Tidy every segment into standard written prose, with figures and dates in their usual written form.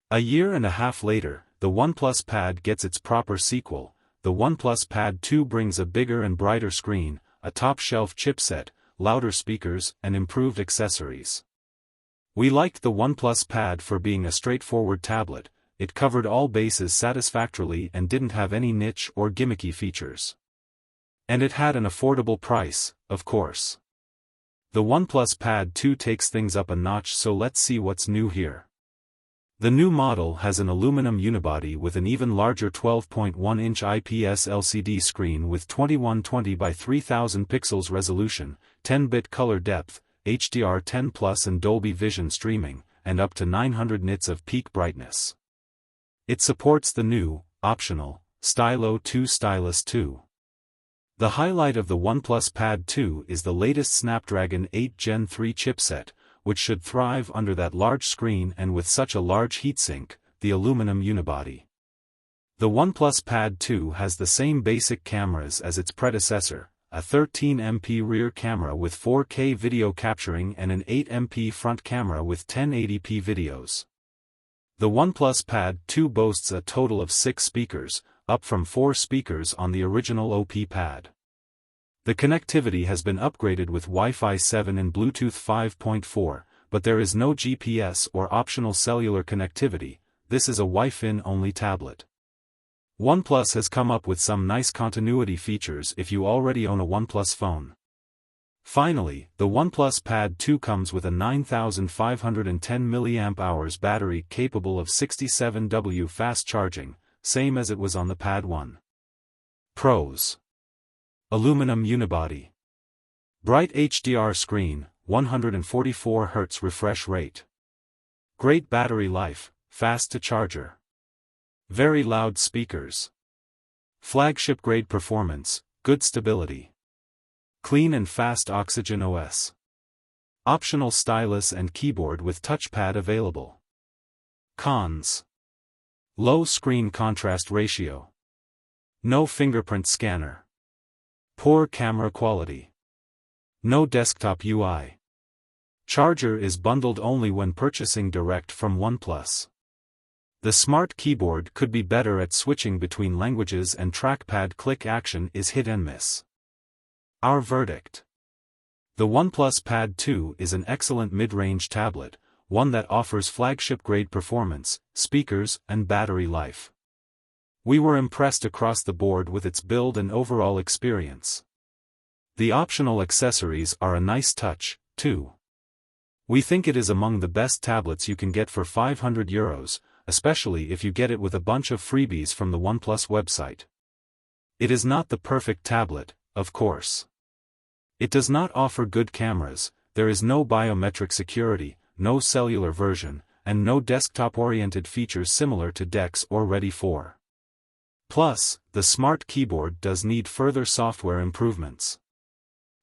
A year and a half later, the OnePlus Pad gets its proper sequel. The OnePlus Pad 2 brings a bigger and brighter screen, a top-shelf chipset, louder speakers, and improved accessories. We liked the OnePlus Pad for being a straightforward tablet. It covered all bases satisfactorily and didn't have any niche or gimmicky features. And it had an affordable price, of course. The OnePlus Pad 2 takes things up a notch, so let's see what's new here. The new model has an aluminum unibody with an even larger 12.1-inch IPS LCD screen with 2120 by 3000 pixels resolution, 10-bit color depth, HDR10+ and Dolby Vision streaming, and up to 900 nits of peak brightness. It supports the new, optional, Stylo 2 Stylus 2. The highlight of the OnePlus Pad 2 is the latest Snapdragon 8 Gen 3 chipset, which should thrive under that large screen and with such a large heatsink, the aluminum unibody. The OnePlus Pad 2 has the same basic cameras as its predecessor, a 13MP rear camera with 4K video capturing and an 8MP front camera with 1080p videos. The OnePlus Pad 2 boasts a total of 6 speakers, up from 4 speakers on the original OPPO Pad. The connectivity has been upgraded with Wi-Fi 7 and Bluetooth 5.4, but there is no GPS or optional cellular connectivity. This is a Wi-Fi only tablet. OnePlus has come up with some nice continuity features if you already own a OnePlus phone. Finally, the OnePlus Pad 2 comes with a 9510 mAh battery capable of 67W fast charging, same as it was on the Pad 1. Pros: aluminum unibody, bright HDR screen, 144Hz refresh rate, great battery life, fast to charger, very loud speakers, flagship-grade performance, good stability, clean and fast Oxygen OS, optional stylus and keyboard with touchpad available. Cons: low screen contrast ratio, no fingerprint scanner, poor camera quality, no desktop UI. Charger is bundled only when purchasing direct from OnePlus. The smart keyboard could be better at switching between languages, and trackpad click action is hit and miss. Our verdict: the OnePlus Pad 2 is an excellent mid-range tablet, one that offers flagship-grade performance, speakers, and battery life. We were impressed across the board with its build and overall experience. The optional accessories are a nice touch, too. We think it is among the best tablets you can get for €500, especially if you get it with a bunch of freebies from the OnePlus website. It is not the perfect tablet, of course. It does not offer good cameras, there is no biometric security, no cellular version, and no desktop-oriented features similar to DeX or Ready 4. Plus, the smart keyboard does need further software improvements.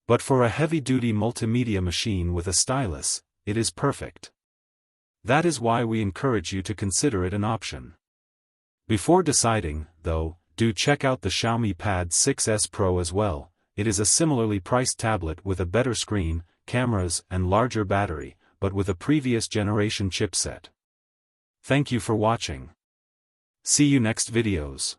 But for a heavy-duty multimedia machine with a stylus, it is perfect. That is why we encourage you to consider it an option. Before deciding, though, do check out the Xiaomi Pad 6s Pro as well. It is a similarly priced tablet with a better screen, cameras, and larger battery, but with a previous generation chipset. Thank you for watching. See you next videos.